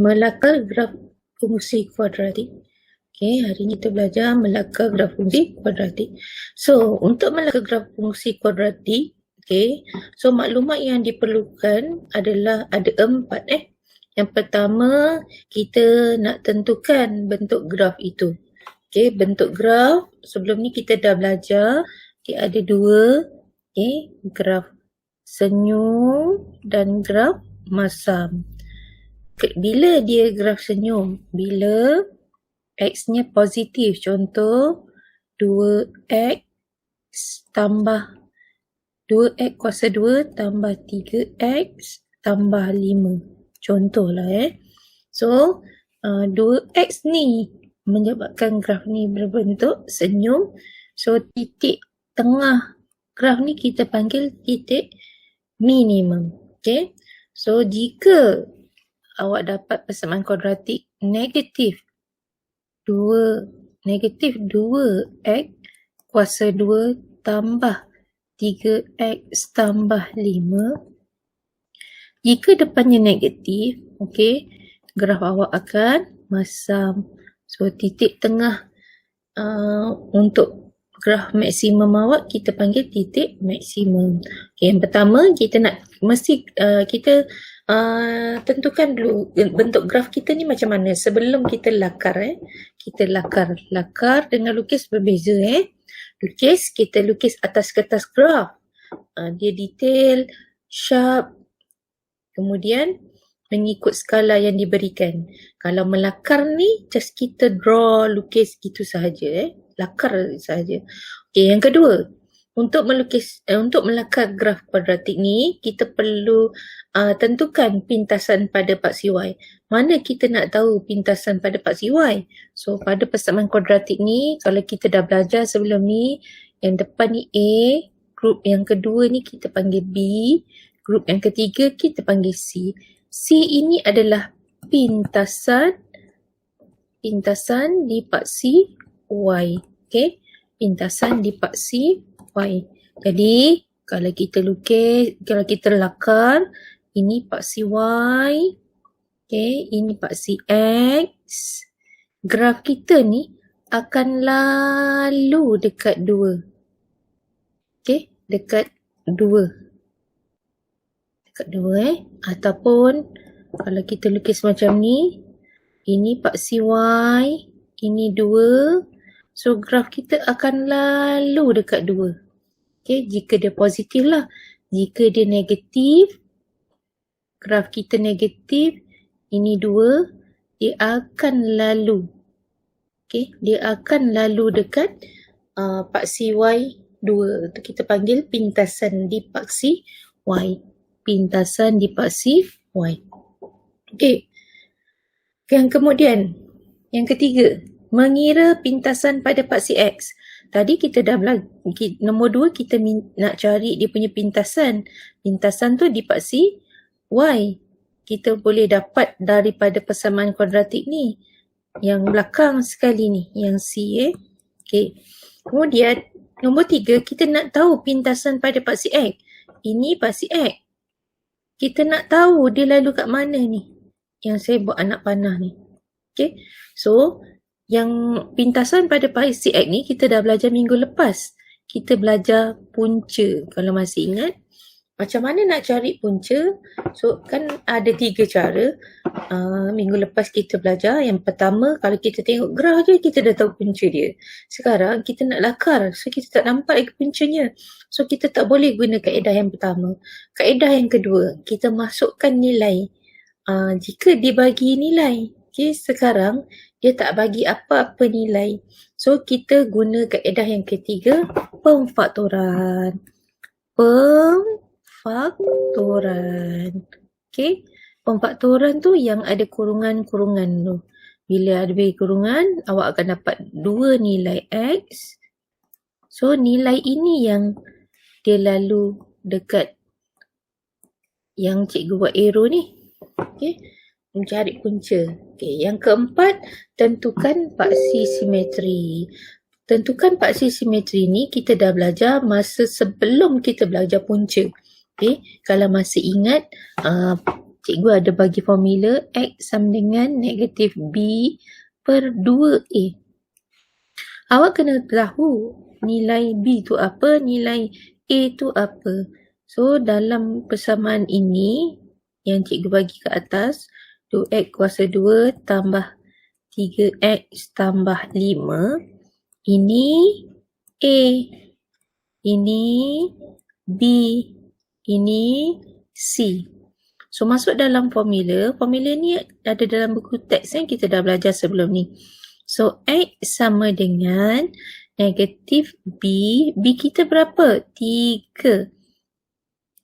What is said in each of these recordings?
melakar graf fungsi kuadratik. Okay, hari ni kita belajar melakar graf fungsi kuadratik. So, untuk melakar graf fungsi kuadratik, okay, so maklumat yang diperlukan adalah ada 4. Yang pertama, kita nak tentukan bentuk graf itu. Okay, bentuk graf, sebelum ni kita dah belajar, okay, ada 2, okay, graf senyum dan graf masam. Bila dia graf senyum? Bila X-nya positif. Contoh 2X tambah 2X kuasa 2 tambah 3X tambah 5. Contohlah So 2X ni menyebabkan graf ni berbentuk senyum. So titik tengah graf ni kita panggil titik minimum. Okay. So jika awak dapat persamaan kuadratik negatif 2x kuasa 2 tambah 3x tambah 5. Jika depannya negatif, okay, graf awak akan masam. So titik tengah untuk graf maksimum awak kita panggil titik maksimum. Okay, yang pertama kita nak kita tentukan dulu bentuk graf kita ni macam mana sebelum kita lakar. Kita lakar dengan lukis berbeza. Kita lukis atas kertas graf. Dia detail, sharp, kemudian mengikut skala yang diberikan. Kalau melakar ni just kita draw, lukis gitu sahaja. Lakar sahaja. Okay, yang kedua, untuk melakar graf kuadratik ni, kita perlu tentukan pintasan pada paksi Y. Mana kita nak tahu pintasan pada paksi Y? So, pada persamaan kuadratik ni, kalau kita dah belajar sebelum ni, yang depan ni A, grup yang kedua ni kita panggil B, grup yang ketiga kita panggil C. C ini adalah pintasan di paksi Y. Okay? Pintasan di paksi Y. Jadi, kalau kita lakar, ini paksi Y. Okay, ini paksi X. Graf kita ni akan lalu dekat 2. Okay, dekat 2. Dekat 2 Ataupun, kalau kita lukis macam ni, ini paksi Y, ini 2. So, graf kita akan lalu dekat 2. Okay, jika dia positif lah. Jika dia negatif, graf kita negatif, ini 2, dia akan lalu. Okay, dia akan lalu dekat paksi Y 2. Itu kita panggil pintasan di paksi Y. Pintasan di paksi Y. Okay. Yang kemudian, yang ketiga, mengira pintasan pada paksi X. Tadi kita dah belajar, nombor 2 kita nak cari dia punya pintasan. Pintasan tu di paksi Y. Kita boleh dapat daripada persamaan kuadratik ni. Yang belakang sekali ni, yang C. Okay. Kemudian, nombor 3 kita nak tahu pintasan pada paksi X. Ini paksi X. Kita nak tahu dia lalu kat mana ni. Yang saya buat anak panah ni. Okay. So, yang pintasan pada paksi X ni kita dah belajar minggu lepas. Kita belajar punca. Kalau masih ingat, macam mana nak cari punca? So, kan ada 3 cara. Minggu lepas kita belajar. Yang pertama, kalau kita tengok graf je, kita dah tahu punca dia. Sekarang, kita nak lakar. So, kita tak nampak lagi puncanya. So, kita tak boleh guna kaedah yang pertama. Kaedah yang kedua, kita masukkan nilai. Jika dia bagi nilai, okay, sekarang, dia tak bagi apa-apa nilai. So, kita guna kaedah yang ketiga, pemfaktoran. Okay. Pemfaktoran tu yang ada kurungan-kurungan tu. Bila ada kurungan, awak akan dapat 2 nilai X. So, nilai ini yang dia lalu dekat yang cikgu buat arrow ni. Okay. Mencari punca. Okay. Yang keempat, tentukan paksi simetri. Tentukan paksi simetri ni kita dah belajar masa sebelum kita belajar punca. Okay. Kalau masih ingat, cikgu ada bagi formula X sama dengan negatif B per 2A. Awak kena tahu nilai B tu apa, nilai A tu apa. So, dalam persamaan ini, yang cikgu bagi ke atas, 2X kuasa 2 tambah 3X tambah 5, ini A, ini B, ini C. So, masuk dalam formula. Formula ni ada dalam buku teks yang kita dah belajar sebelum ni. So, X sama dengan negatif B. B kita berapa? 3.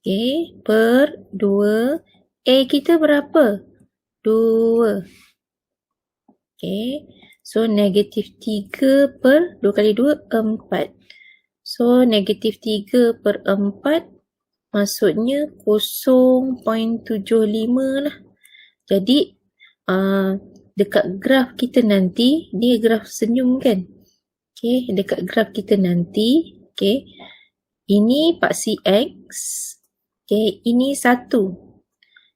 Okay, per 2. A kita berapa? 2. Okay, so negatif 3 per 2 kali 2, 4. So, negatif 3 per 4 maksudnya 0.75 lah. Jadi, dekat graf kita nanti, dia graf senyum kan? Okay, dekat graf kita nanti, okay, ini paksi X, okay, ini 1,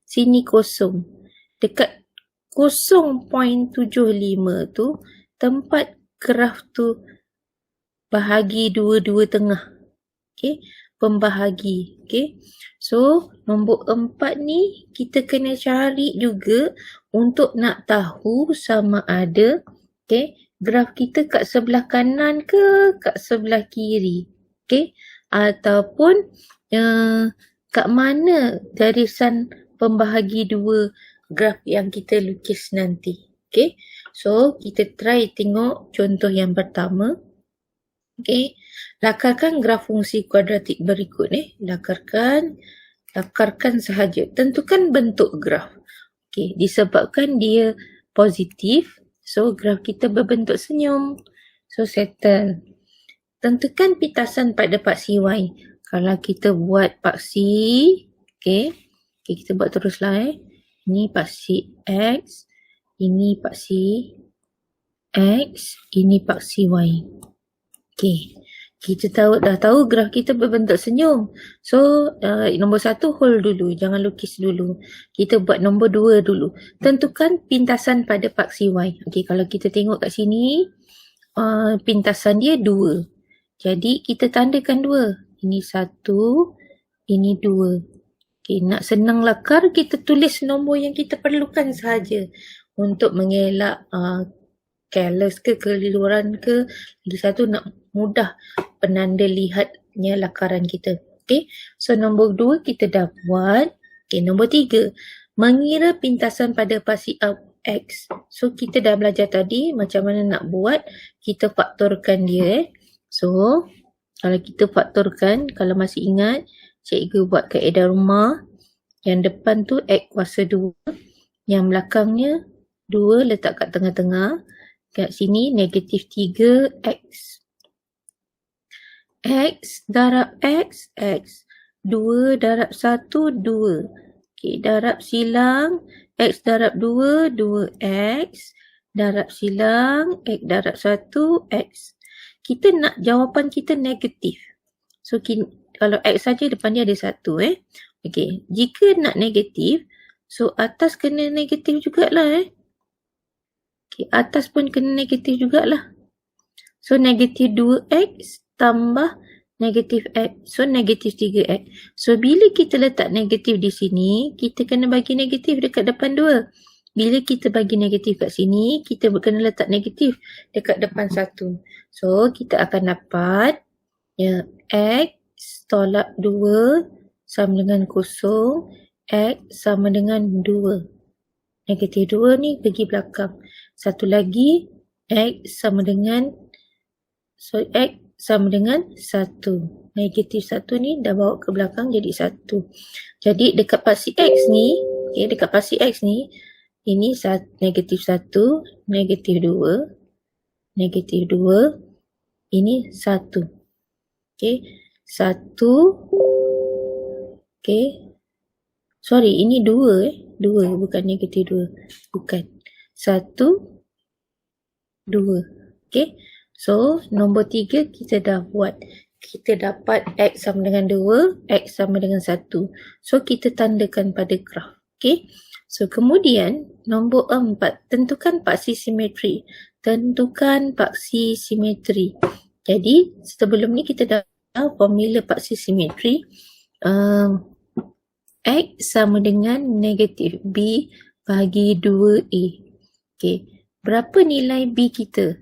sini kosong. Dekat 0.75 tu, tempat graf tu bahagi 2 tengah. Okay, pembahagi. Okay, so nombor 4 ni kita kena cari juga untuk nak tahu sama ada, okay, graf kita kat sebelah kanan ke kat sebelah kiri. Okay, ataupun kat mana garisan pembahagi 2 graf yang kita lukis nanti. Okay, so kita try tengok contoh yang pertama. Okay, lakarkan graf fungsi kuadratik berikut ni. Lakarkan sahaja. Tentukan bentuk graf. Okay, disebabkan dia positif, so graf kita berbentuk senyum. So settle. Tentukan pintasan pada paksi Y. Kalau kita buat paksi, okay, kita buat teruslah. Ini paksi X, ini paksi X, ini paksi Y. Okay, kita dah tahu graf kita berbentuk senyum. So, nombor 1 hold dulu, jangan lukis dulu. Kita buat nombor 2 dulu. Tentukan pintasan pada paksi Y. Okay, kalau kita tengok kat sini, pintasan dia 2. Jadi, kita tandakan 2. Ini 1, ini 2. Okay, nak senang lakar, kita tulis nombor yang kita perlukan sahaja untuk mengelak careless ke keliruan ke. Lagi satu nak mudah penanda lihatnya lakaran kita. Okay, so nombor 2 kita dah buat. Okay, nombor 3, mengira pintasan pada paksi X. So kita dah belajar tadi macam mana nak buat. Kita faktorkan dia. So kalau kita faktorkan, kalau masih ingat, cikgu buat kaedah rumah. Yang depan tu X kuasa 2. Yang belakangnya 2 letak kat tengah-tengah. Kat sini negatif 3X. X darab X, X. 2 darab 1, 2. Okay, darab silang. X darab 2, 2X. Darab silang. X darab 1, X. Kita nak jawapan kita negatif. So, kalau X saja depan dia ada 1. Okay, jika nak negatif, so atas kena negatif jugalah. Okay, atas pun kena negatif jugalah. So, negatif 2X tambah negatif X. So, negatif 3X. So, bila kita letak negatif di sini, kita kena bagi negatif dekat depan 2. Bila kita bagi negatif kat sini, kita kena letak negatif dekat depan 1. So, kita akan dapat X tolak 2 sama dengan 0. X sama dengan 2. Negatif 2 ni pergi belakang. Satu lagi, X sama dengan, X sama dengan 1. Negatif 1 ni dah bawa ke belakang jadi 1. Jadi dekat paksi X ni, okay, dekat paksi X ni, ini negatif 1, negatif 2, negatif 2, ini 1. Okay, 1, okay, sorry, ini 2 2, bukan negatif 2, bukan. 1, 2, okay. So, nombor 3 kita dah buat. Kita dapat X sama dengan 2, X sama dengan 1. So, kita tandakan pada graf. Okay. So, kemudian nombor 4, tentukan paksi simetri. Tentukan paksi simetri. Jadi, sebelum ni kita dah tahu formula paksi simetri. X sama dengan negatif B bagi 2A. Okay. Berapa nilai B kita?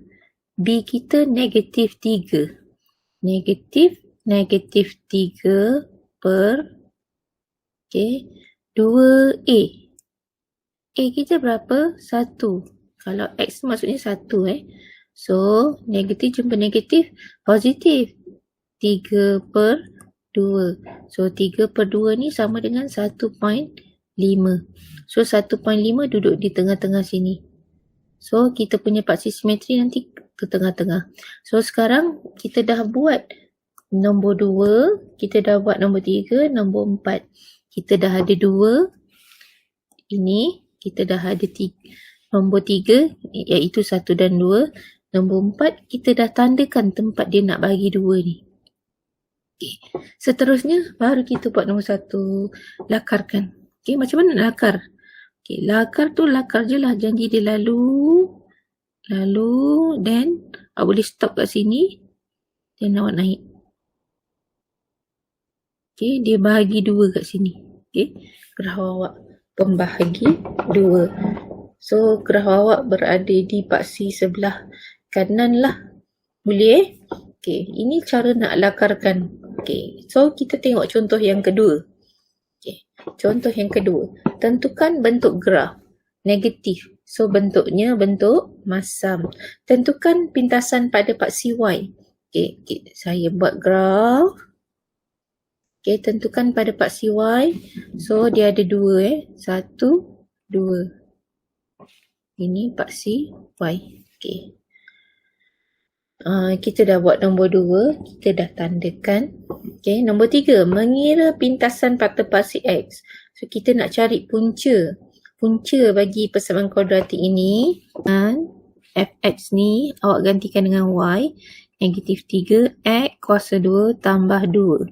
B kita negatif 3. Negatif 3 per 2A. A kita berapa? 1. Kalau X maksudnya 1 So, negatif jumpa negatif, positif. 3 per 2. So, 3 per 2 ni sama dengan 1.5. So, 1.5 duduk di tengah-tengah sini. So, kita punya paksi simetri nanti ke tengah-tengah. So, sekarang kita dah buat nombor 2, kita dah buat nombor 3, nombor 4. Kita dah ada 2. Ini, kita dah ada nombor 3, iaitu 1 dan 2. Nombor 4, kita dah tandakan tempat dia nak bagi 2 ni. Okay. Seterusnya, baru kita buat nombor 1, lakarkan. Okay, macam mana nak lakar? Okay, lakar tu lakar je lah. Janji dia lalu, then awak boleh stop kat sini, then awak naik. Okay, dia bahagi 2 kat sini. Okay, graf awak pembahagi 2. So, graf awak berada di paksi sebelah kanan lah. Boleh Okay, ini cara nak lakarkan. Okay, so kita tengok contoh yang kedua. Okay, contoh yang kedua. Tentukan bentuk graf negatif. So, bentuknya bentuk masam. Tentukan pintasan pada paksi Y. Okay, saya buat graf. Okay, tentukan pada paksi Y. So, dia ada 2 1, 2. Ini paksi Y. Okay. Kita dah buat nombor 2. Kita dah tandakan. Okay, nombor 3. Mengira pintasan pada paksi X. So, kita nak cari punca. Punca bagi persamaan kuadratik ini. Fx ni awak gantikan dengan Y. Negatif 3. X kuasa 2 tambah 2.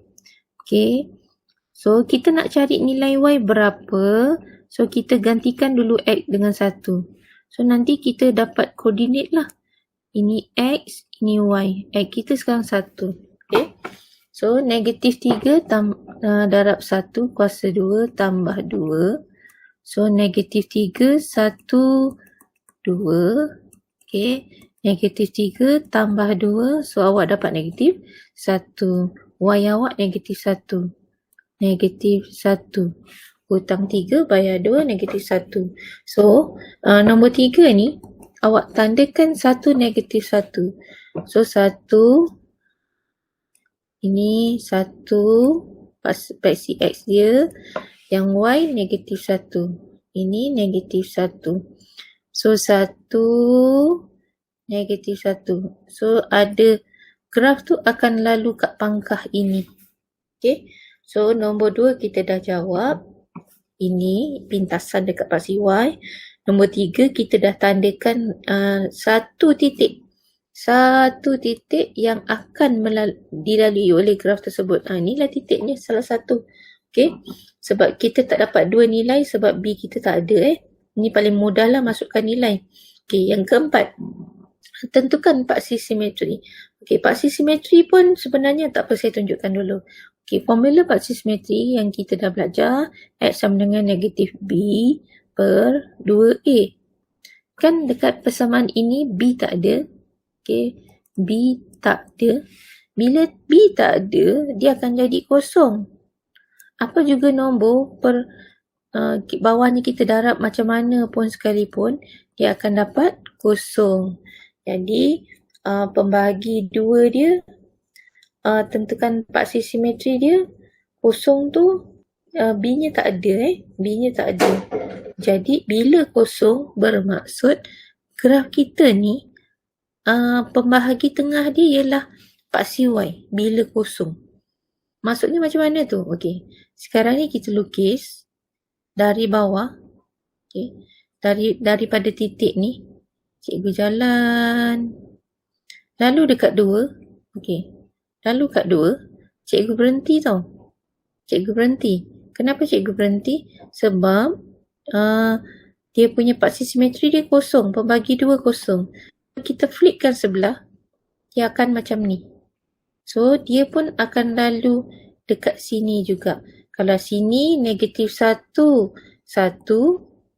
Okay. So, kita nak cari nilai Y berapa. So, kita gantikan dulu X dengan 1. So, nanti kita dapat koordinat lah. Ini X, ini Y. X kita sekarang 1. Okay. So, negatif 3 darab 1 kuasa 2 tambah 2. So, negatif 3, 1, 2. Okay. Negatif 3 tambah 2. So, awak dapat negatif 1. Y awak negatif 1. Negatif 1. Hutang 3 bayar 2, negatif 1. So, nombor 3 ni, awak tandakan 1 negatif 1. So, 1. Ini 1. Paksi X dia. Yang Y negatif 1. Ini negatif 1. So, 1 negatif 1. So, ada graf tu akan lalu kat pangkah ini. Okay. So, nombor 2 kita dah jawab. Ini pintasan dekat paksi Y. Nombor 3 kita dah tandakan satu titik. Satu titik yang akan dilalui oleh graf tersebut. Inilah titiknya salah satu. Okay. Sebab kita tak dapat 2 nilai sebab B kita tak ada. Ini paling mudah lah masukkan nilai. Okay. Yang keempat. Tentukan paksi simetri. Okay. Paksi simetri pun sebenarnya tak apa saya tunjukkan dulu. Okay. Formula paksi simetri yang kita dah belajar. X sama dengan negatif B per 2A. Kan dekat persamaan ini B tak ada. Okay. B tak ada. Bila B tak ada, dia akan jadi kosong. Apa juga nombor per bawahnya kita darab macam mana pun sekalipun, dia akan dapat kosong. Jadi, pembahagi 2 dia, tentukan paksi simetri dia, kosong tu, B-nya tak ada. B-nya tak ada. Jadi, bila kosong bermaksud graf kita ni, pembahagi tengah dia ialah paksi Y bila kosong. Maksudnya macam mana tu? Okey. Sekarang ni kita lukis dari bawah. Okey. Daripada titik ni, cikgu jalan. Lalu dekat 2. Okey. Lalu kat 2, cikgu berhenti tau. Cikgu berhenti. Kenapa cikgu berhenti? Sebab dia punya paksi simetri dia kosong, pembagi 2 kosong. Kita flipkan sebelah, dia akan macam ni. So, dia pun akan lalu dekat sini juga. Kalau sini negatif 1, 1.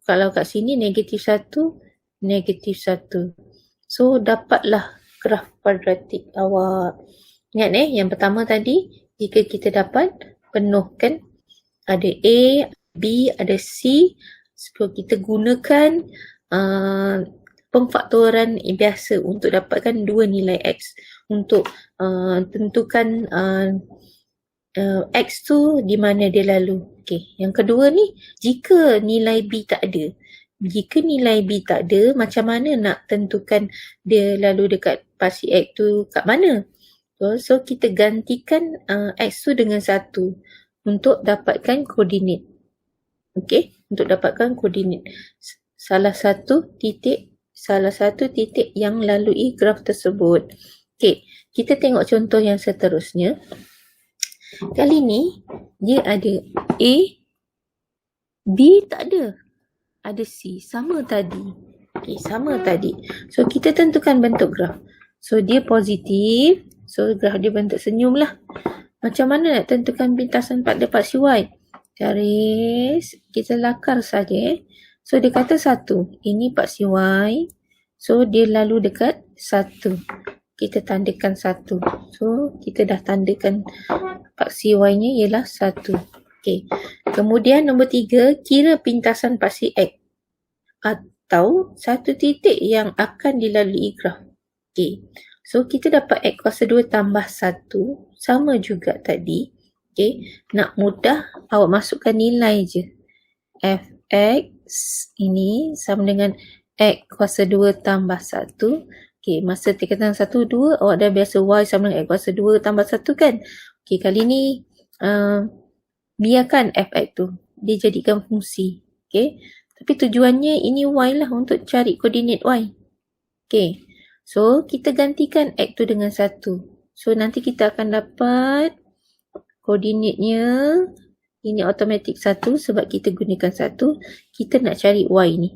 Kalau kat sini negatif 1, negatif 1. So, dapatlah graf kuadratik awak. Ingat yang pertama tadi, jika kita dapat penuhkan, ada A, B, ada C. So, kita gunakan pemfaktoran biasa untuk dapatkan dua nilai X. Untuk tentukan X tu di mana dia lalu. Okey, yang kedua ni, jika nilai B tak ada. Jika nilai B tak ada, macam mana nak tentukan dia lalu dekat paksi X tu kat mana? So kita gantikan X tu dengan 1 untuk dapatkan koordinat. Okey, untuk dapatkan koordinat. Salah satu titik yang lalui graf tersebut. Okey, kita tengok contoh yang seterusnya. Kali ni dia ada A, B tak ada. Ada C, sama tadi. Okey, sama tadi. So kita tentukan bentuk graf. So dia positif. So graf dia bentuk senyum lah. Macam mana nak tentukan bintasan pada paksi Y? Garis, kita lakar saja. So dia kata 1. Ini paksi Y. So dia lalu dekat 1. Kita tandakan 1. So kita dah tandakan paksi Y nya ialah 1. Okey. Kemudian nombor 3, kira pintasan paksi X atau satu titik yang akan dilalui graf. Okey. So kita dapat X kuasa 2 tambah 1 sama juga tadi. Okey. Nak mudah, awak masukkan nilai je. Fx ini sama dengan X kuasa 2 tambah 1. Okey, masa tingkatan 1, 2, awak dah biasa Y sama dengan X kuasa 2 tambah 1 kan? Okey, kali ni biarkan Fx tu. Dia jadikan fungsi. Okey. Tapi tujuannya ini Y lah untuk cari koordinat Y. Okey. So, kita gantikan X tu dengan 1. So, nanti kita akan dapat koordinatnya. Ini automatik 1 sebab kita gunakan 1. Kita nak cari Y ni.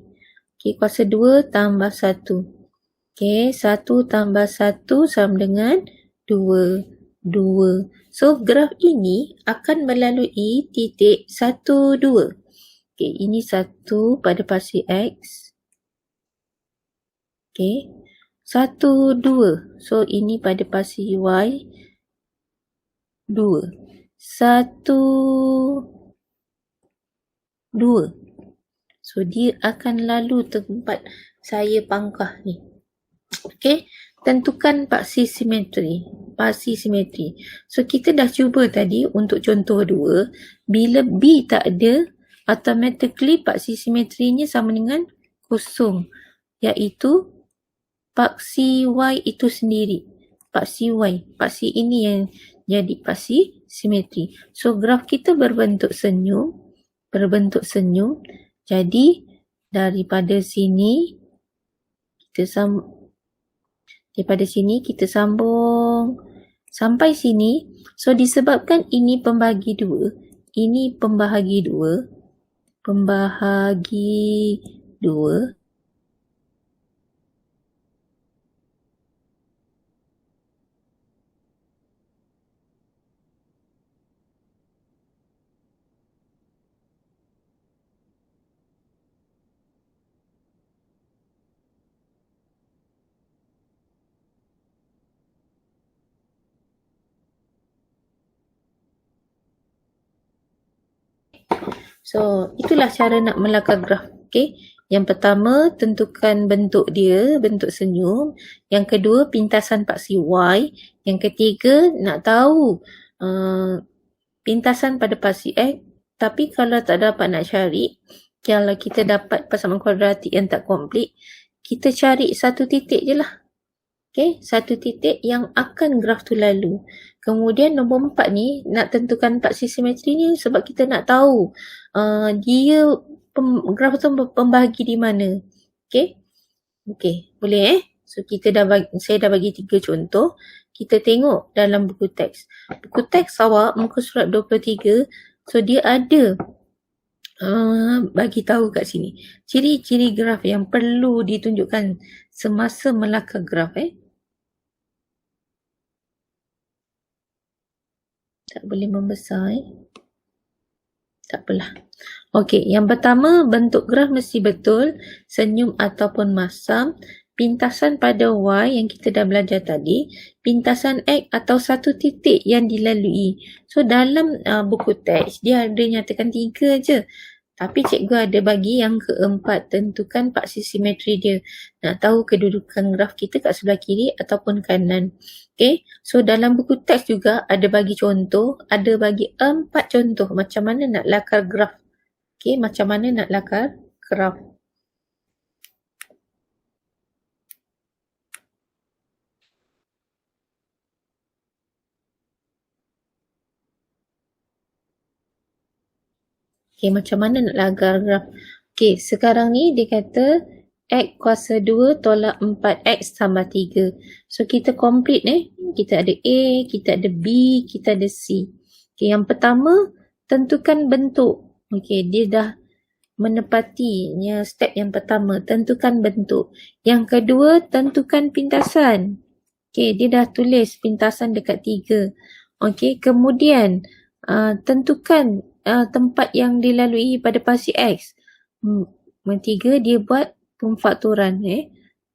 Okey, kuasa 2 tambah 1. Okey, 1 tambah 1 sama dengan 2. 2. So, graf ini akan melalui titik 1, 2. Okey, ini 1 pada paksi X. Okey. 1, 2. So, ini pada paksi Y. 2. 1, 2. So, dia akan lalu tempat saya pangkah ni. Okey. Tentukan paksi simetri. Paksi simetri. So, kita dah cuba tadi untuk contoh 2. Bila B tak ada, automatically paksi simetrinya sama dengan kosong. Iaitu paksi Y itu sendiri. Paksi Y. Paksi ini yang jadi paksi simetri. So, graf kita berbentuk senyum. Jadi, daripada sini, kita sambung sampai sini. So, disebabkan ini pembagi 2. Ini pembahagi 2. So, itulah cara nak melakar graf. Okay. Yang pertama, tentukan bentuk dia, bentuk senyum. Yang kedua, pintasan paksi Y. Yang ketiga, nak tahu pintasan pada paksi X. Tapi kalau tak dapat nak cari, kalau kita dapat pasangan kuadratik yang tak komplit, kita cari satu titik je lah. Okay, satu titik yang akan graf tu lalu. Kemudian nombor 4 ni, nak tentukan paksi simetri ni sebab kita nak tahu dia graf tu pembahagi di mana. Okay. Okay, boleh So, saya dah bagi 3 contoh. Kita tengok dalam buku teks. Buku teks awak, muka surat 23. So, dia ada bagi tahu kat sini. Ciri-ciri graf yang perlu ditunjukkan semasa melakar graf Tak boleh membesar Tak apalah. Okey, yang pertama bentuk graf mesti betul, senyum ataupun masam, pintasan pada Y yang kita dah belajar tadi, pintasan X atau satu titik yang dilalui. So dalam buku teks dia ada nyatakan 3 je. Tapi cikgu ada bagi yang keempat, tentukan paksi simetri dia. Nak tahu kedudukan graf kita kat sebelah kiri ataupun kanan. Okay, so dalam buku teks juga ada bagi contoh, ada bagi 4 contoh macam mana nak lakar graf. Okay, macam mana nak lakar graf. Okay, macam mana nak lakar graf. Okay, sekarang ni dia kata X kuasa 2 tolak 4X tambah 3. So, kita complete Kita ada A, kita ada B, kita ada C. Okay, yang pertama, tentukan bentuk. Okay, dia dah menepatinya step yang pertama, tentukan bentuk. Yang kedua, tentukan pintasan. Okay, dia dah tulis pintasan dekat 3. Okay, kemudian tentukan tempat yang dilalui pada pasi X. Tiga, dia buat pemfaktoran.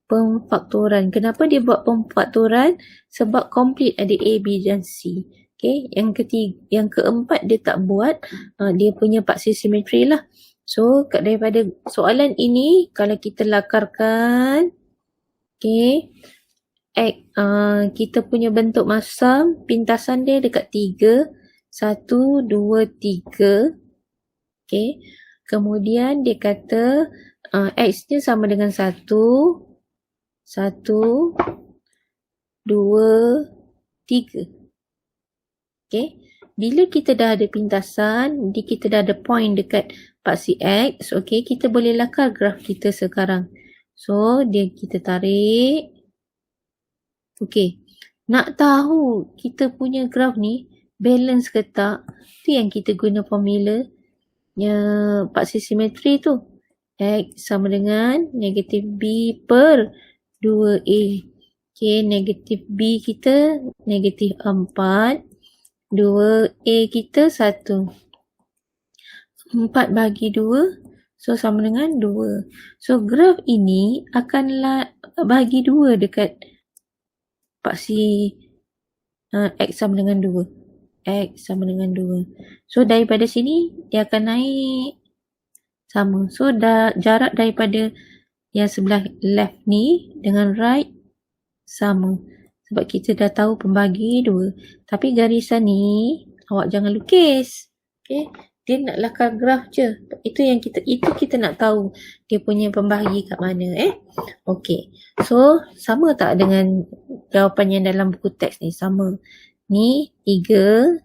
Pemfaktoran. Kenapa dia buat pemfaktoran? Sebab complete ada A, B dan C. Okay, yang keempat dia tak buat. Dia punya paksi simetri lah. So, daripada soalan ini, kalau kita lakarkan, okay, kita punya bentuk masam, pintasan dia dekat 3. 1, 2, 3. Okay. Kemudian dia kata X dia sama dengan 1, 1, 2, 3. Okay. Bila kita dah ada pintasan, kita dah ada point dekat paksi X, okay, kita boleh lakar graf kita sekarang. So, kita tarik. Okay. Nak tahu kita punya graf ni balance ke tak, tu yang kita guna formula paksi simetri tu. X sama dengan negatif B per 2A. Okay, negatif B kita negatif 4. 2A kita 1. 4 bagi 2. So, sama dengan 2. So, graf ini akan bagi 2 dekat paksi X sama dengan 2. X sama dengan 2. So, daripada sini, dia akan naik sama. So, jarak daripada yang sebelah left ni dengan right sama. Sebab kita dah tahu pembagi 2. Tapi garisan ni, awak jangan lukis. Okay. Dia nak lakar graf je. Itu kita nak tahu dia punya pembagi kat mana. Okay. So, sama tak dengan jawapan yang dalam buku teks ni? Sama. Ni 3,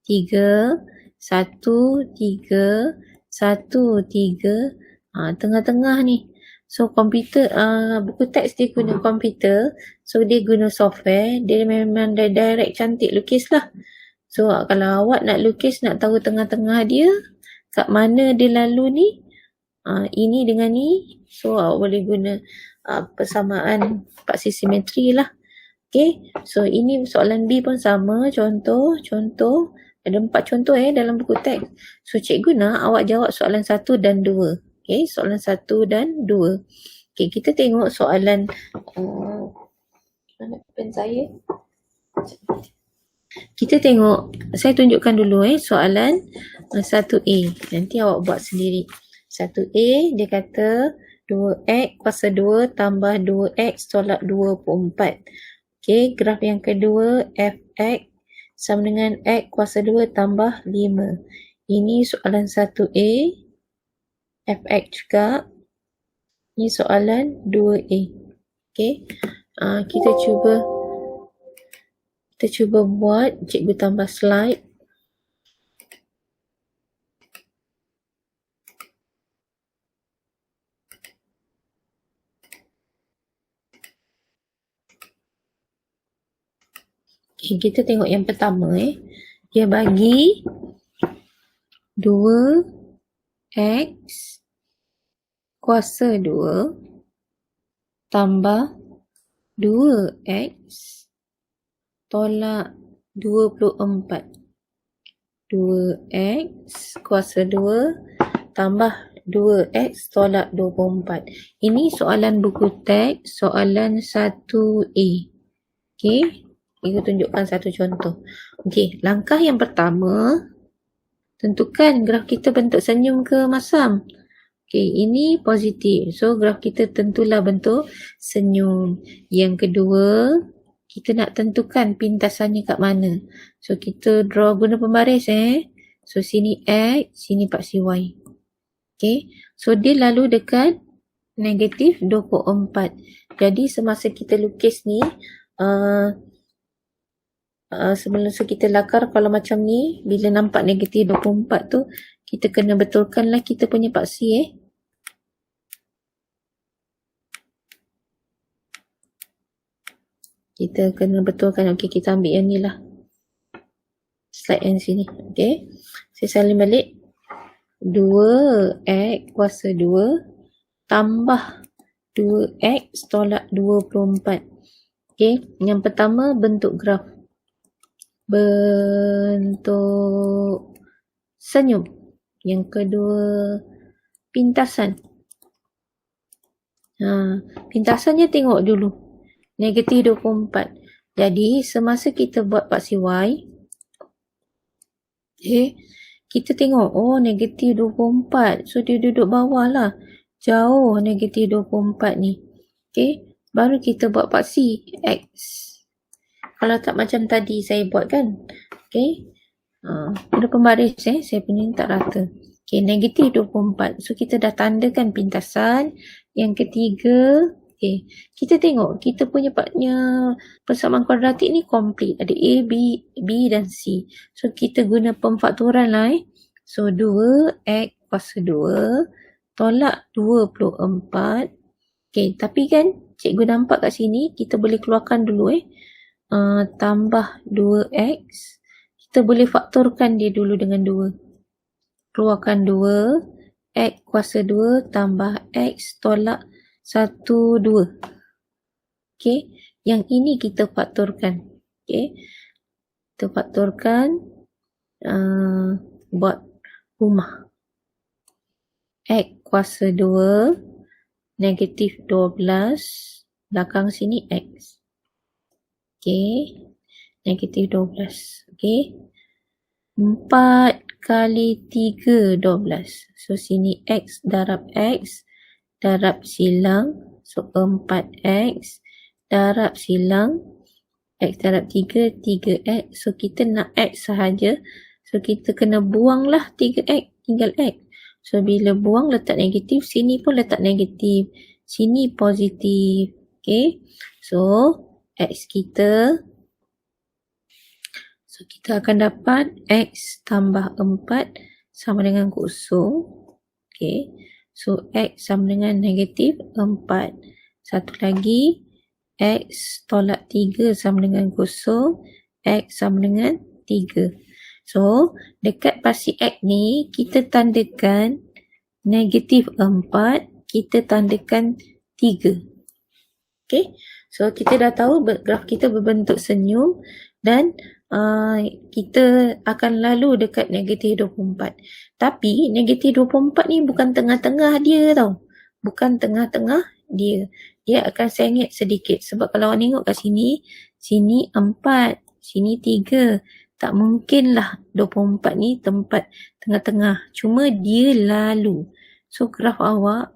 3, 1, 3, 1, 3. Tengah-tengah ni. So, komputer, buku teks dia guna komputer. So, dia guna software. Dia memang direct cantik lukis lah. So, kalau awak nak lukis, nak tahu tengah-tengah dia, kat mana dia lalu ni, ini dengan ni. So, awak boleh guna persamaan paksi simetri lah. Okay, so ini soalan B pun sama. Contoh. Ada 4 contoh dalam buku teks. So, cikgu nak awak jawab soalan 1 dan 2. Okay, soalan 1 dan 2. Okay, kita tengok soalan mana pen saya? Kita tengok, saya tunjukkan dulu soalan 1A. Nanti awak buat sendiri. 1A, dia kata 2X kuasa 2 tambah 2X tolak 24. Okay, graf yang kedua, Fx sama dengan X kuasa 2 tambah 5. Ini soalan 1A. Fx juga. Ini soalan 2A. Okay. Kita cuba buat. Cikgu tambah slide. Okay, kita tengok yang pertama. Dia bagi 2 X kuasa 2 tambah 2X tolak 24. 2X kuasa 2 tambah 2X tolak 24. Ini soalan buku teks, soalan 1A. Okey, kita tunjukkan satu contoh. Okey, langkah yang pertama, tentukan graf kita bentuk senyum ke masam. Okey, ini positif. So, graf kita tentulah bentuk senyum. Yang kedua, kita nak tentukan pintasannya kat mana. So, kita draw guna pembaris So, sini X, sini paksi Y. Okay. So, dia lalu dekat negatif 24. Jadi, semasa kita lukis ni, sebelum kita lakar kalau macam ni, bila nampak negatif 24 tu, kita kena betulkanlah kita punya paksi Kita kena betulkan. Okey, kita ambil yang ni lah. Slide yang sini. Okey. Saya salin balik. 2X kuasa 2 tambah 2X tolak 24. Okey. Yang pertama, bentuk graf. Bentuk senyum. Yang kedua, pintasan. Pintasannya tengok dulu. Negatif 24. Jadi, semasa kita buat paksi Y, kita tengok, negatif 24. So, dia duduk bawah lah. Jauh negatif 24 ni. Okay. Baru kita buat paksi X. Kalau tak macam tadi saya buat kan. Okay. Ada pembaris saya punya tak rata. Okay, negatif 24. So, kita dah tandakan pintasan. Yang ketiga, okay, kita tengok kita punya persamaan kuadratik ni komplit. Ada A, B dan C. So, kita guna pemfaktoran lah So, 2X kuasa 2 tolak 24. Okay, tapi kan cikgu nampak kat sini, kita boleh keluarkan dulu tambah 2X. Kita boleh faktorkan dia dulu dengan 2. Keluarkan 2. X kuasa 2 tambah X tolak 1, 2. Okay. Yang ini kita faktorkan. Okay. Kita faktorkan. Buat rumah. X kuasa 2. Negatif 12. Belakang sini X. Okay. Negatif 12. Okay. 4 kali 3, 12. So, sini X darab X. Darab silang. So, 4X. Darab silang. X darab 3, 3X. So, kita nak X sahaja. So, kita kena buanglah 3X. Tinggal X. So, bila buang letak negatif. Sini pun letak negatif. Sini positif. Okay. So, X kita. So, kita akan dapat X tambah 4 sama dengan kosong. Okay. So, X sama dengan negatif 4. Satu lagi. X tolak 3 sama dengan kosong. X sama dengan 3. So, dekat paksi X ni, kita tandakan negatif 4. Kita tandakan 3. Okay. So, kita dah tahu graf kita berbentuk senyum. Dan kita akan lalu dekat negatif 24. Tapi negatif 24 ni bukan tengah-tengah dia tau. Bukan tengah-tengah dia. Dia akan sengit sedikit. Sebab kalau awak tengok kat sini, sini 4, sini 3. Tak mungkinlah 24 ni tempat tengah-tengah. Cuma dia lalu. So graf awak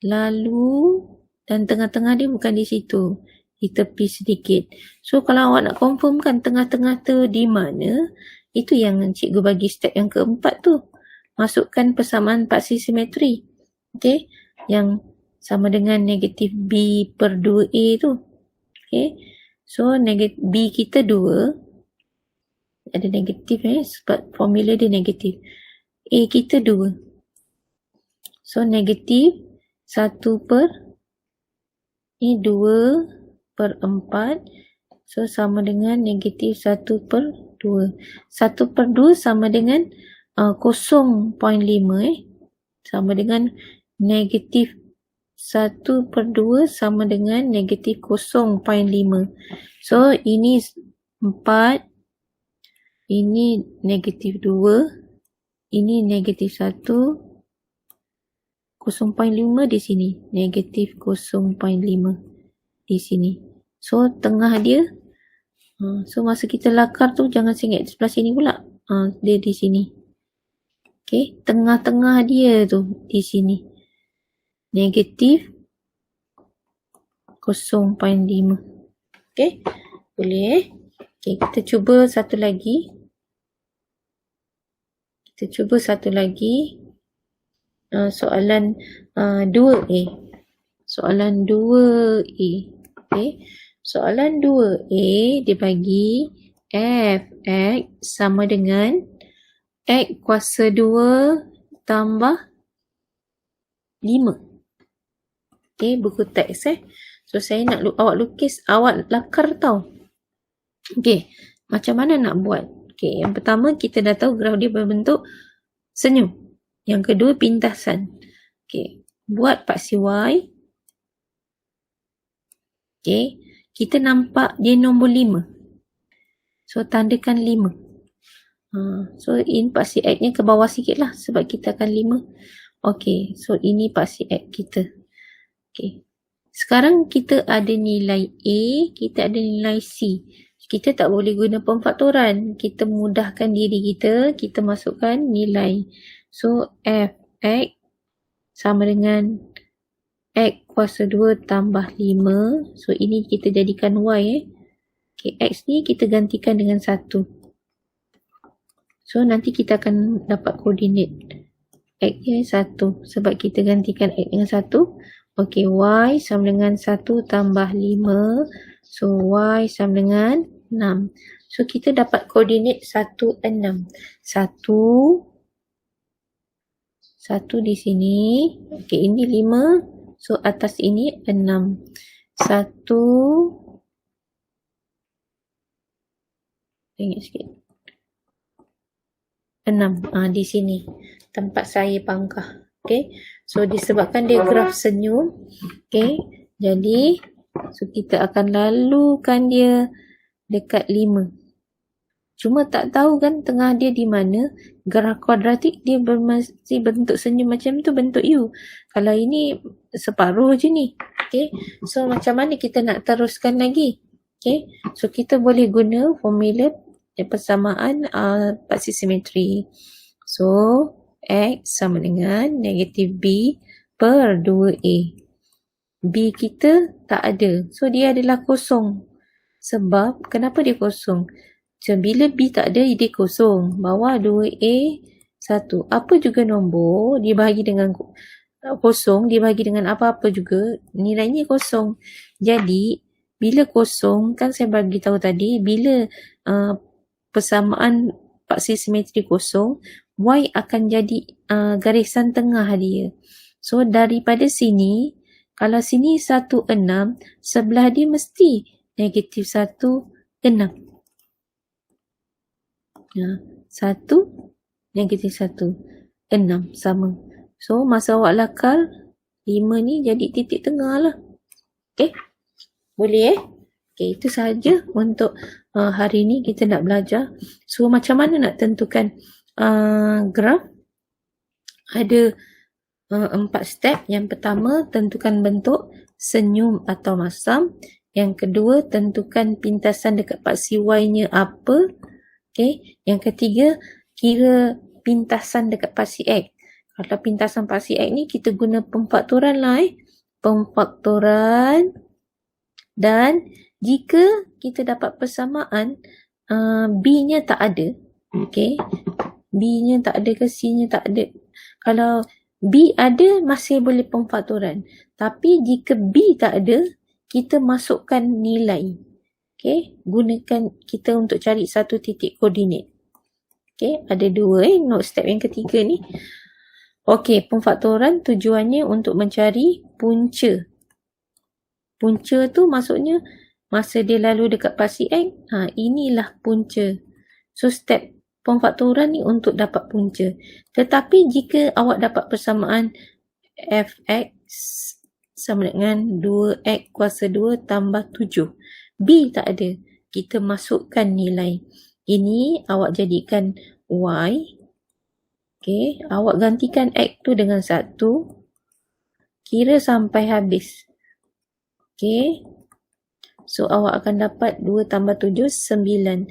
lalu dan tengah-tengah dia bukan di situ. Di tepi sedikit. So, kalau awak nak confirmkan tengah-tengah tu di mana, itu yang cikgu bagi step yang keempat tu. Masukkan persamaan paksi simetri. Okay. Yang sama dengan negatif B per 2A tu. Okay. So, B kita 2. Ada negatif sebab formula dia negatif. A kita 2. So, negatif 1 per ni 2 per 4. So, sama dengan negatif 1 per 2. 1 per 2 sama dengan 0.5 sama dengan negatif 1/2 sama dengan negatif 0.5. So, ini 4, ini negatif 2, ini negatif 1, 0.5 di sini, negatif 0.5 di sini. So, tengah dia, so masa kita lakar tu jangan singgit sebelah sini pula. Dia di sini. Okay, tengah-tengah dia tu di sini. Negatif 0.5. Okay, boleh. Okay, kita cuba satu lagi. Soalan 2A. Soalan 2A. Okay. Soalan 2A dia bagi f(x) sama dengan x kuasa 2 tambah 5. Okay, buku teks So, saya nak awak lakar tau. Okay, macam mana nak buat? Okay, yang pertama kita dah tahu graf dia berbentuk senyum. Yang kedua pintasan. Okay, buat paksi Y. Okay, kita nampak dia nombor 5. So, tandakan 5. So, ini paksi X nya ke bawah sikit lah sebab kita akan 5. Okay, so ini paksi X kita. Okay, sekarang kita ada nilai A, kita ada nilai C. Kita tak boleh guna pemfaktoran. Kita mudahkan diri kita, kita masukkan nilai. So, f(x) sama dengan x kuasa 2 tambah 5. So, ini kita jadikan y. Okay, x ni kita gantikan dengan 1. So, nanti kita akan dapat koordinat. X ni 1 sebab kita gantikan x dengan 1. Okay, y sama dengan 1 tambah 5. So, y sama dengan 6. So, kita dapat koordinat 1, 6. 1 di sini. Okay, ini 5. So, atas ini 6. 1. Ingat sikit. 6. Di sini. Tempat saya pangkah. Okay. So, disebabkan dia graf senyum. Okay. Jadi, so kita akan lalukan dia dekat 5. Cuma tak tahu kan tengah dia di mana. Graf kuadratik dia masih bentuk senyum macam tu, bentuk U. Kalau ini separuh je ni. Okay. So, macam mana kita nak teruskan lagi? Okay. So, kita boleh guna formula persamaan paksi simetri. So, X sama dengan negatif B per 2A. B kita tak ada. So, dia adalah kosong. Sebab, kenapa dia kosong? So, bila B tak ada, dia kosong. Bawah 2A 1. Apa juga nombor, dibahagi dengan kosong, dibahagi dengan apa-apa juga, nilainya kosong. Jadi, bila kosong, kan saya bagi tahu tadi, bila persamaan paksi simetri kosong, Y akan jadi garisan tengah dia. So, daripada sini, kalau sini 1, 6, sebelah dia mesti negatif 1, 6. 1, negatif 1, 6 sama. So, masa awak lakar, 5 ni jadi titik tengah lah. Okay? Boleh Okay, itu sahaja untuk hari ni kita nak belajar. So, macam mana nak tentukan graf? Ada 4 step. Yang pertama, tentukan bentuk senyum atau masam. Yang kedua, tentukan pintasan dekat paksi Y-nya apa. Okay. Yang ketiga, kira pintasan dekat paksi X. Kalau pintasan paksi X ni, kita guna pemfaktoran lah. Pemfaktoran. Dan jika kita dapat persamaan, B-nya tak ada. Okay. B-nya tak ada ke C-nya tak ada. Kalau B ada, masih boleh pemfaktoran. Tapi jika B tak ada, kita masukkan nilai. Okay. Gunakan kita untuk cari satu titik koordinat. Okay. Ada 2 note step yang ketiga ni. Okay. Pemfaktoran tujuannya untuk mencari punca. Punca tu maksudnya masa dia lalu dekat paksi X, inilah punca. So, step pemfaktoran ni untuk dapat punca. Tetapi jika awak dapat persamaan fx sama dengan 2x kuasa 2 tambah 7. B tak ada. Kita masukkan nilai. Ini awak jadikan y. Okey, awak gantikan x tu dengan 1. Kira sampai habis. Okey. So, awak akan dapat 2 tambah 7, 9.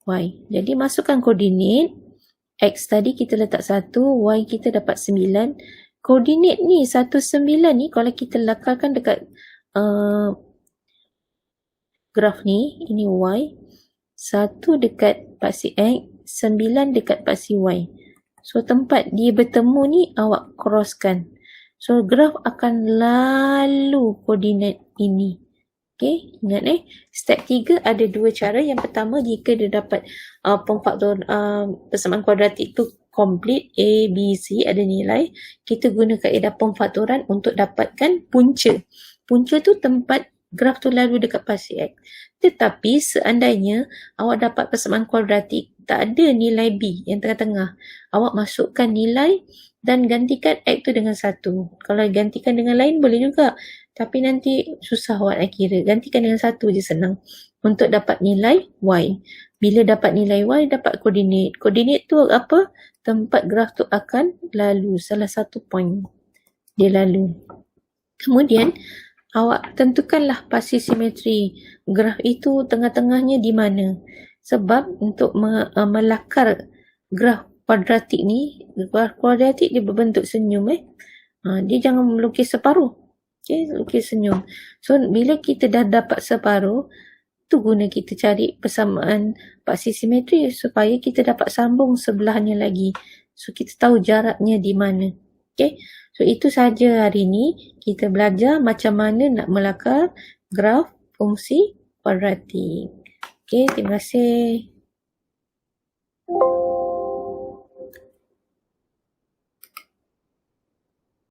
Y. Jadi, masukkan koordinat. X tadi kita letak 1, Y kita dapat 9. Koordinat ni, 1, 9 ni, kalau kita lekalkan dekat graf ni, ini Y. 1 dekat paksi X, 9 dekat paksi Y. So, tempat dia bertemu ni, awak crosskan. So, graf akan lalu koordinat ini. Okay, ingat step 3 ada 2 cara. Yang pertama, jika dia dapat pemfaktor persamaan kuadratik tu complete, A, B, C ada nilai, kita guna kaedah pemfaktoran untuk dapatkan punca. Punca tu tempat graf tu lalu dekat paksi X. Tetapi seandainya awak dapat persamaan kuadratik, tak ada nilai B yang tengah-tengah, awak masukkan nilai dan gantikan X tu dengan 1. Kalau gantikan dengan lain boleh juga. Tapi nanti susah awak nak kira. Gantikan dengan 1 je senang. Untuk dapat nilai Y. Bila dapat nilai Y, dapat koordinat. Koordinat tu apa? Tempat graf tu akan lalu. Salah satu point. Dia lalu. Kemudian, awak tentukanlah pasti simetri. Graf itu tengah-tengahnya di mana. Sebab untuk melakar graf kuadratik ni, graf kuadratik dia berbentuk senyum. Dia jangan melukis separuh. Okay, lukis senyum. So, bila kita dah dapat separuh, tu guna kita cari persamaan paksi simetri supaya kita dapat sambung sebelahnya lagi. So, kita tahu jaraknya di mana. Okay. So, itu saja hari ni. Kita belajar macam mana nak melakar graf fungsi kuadratik. Okay, terima kasih.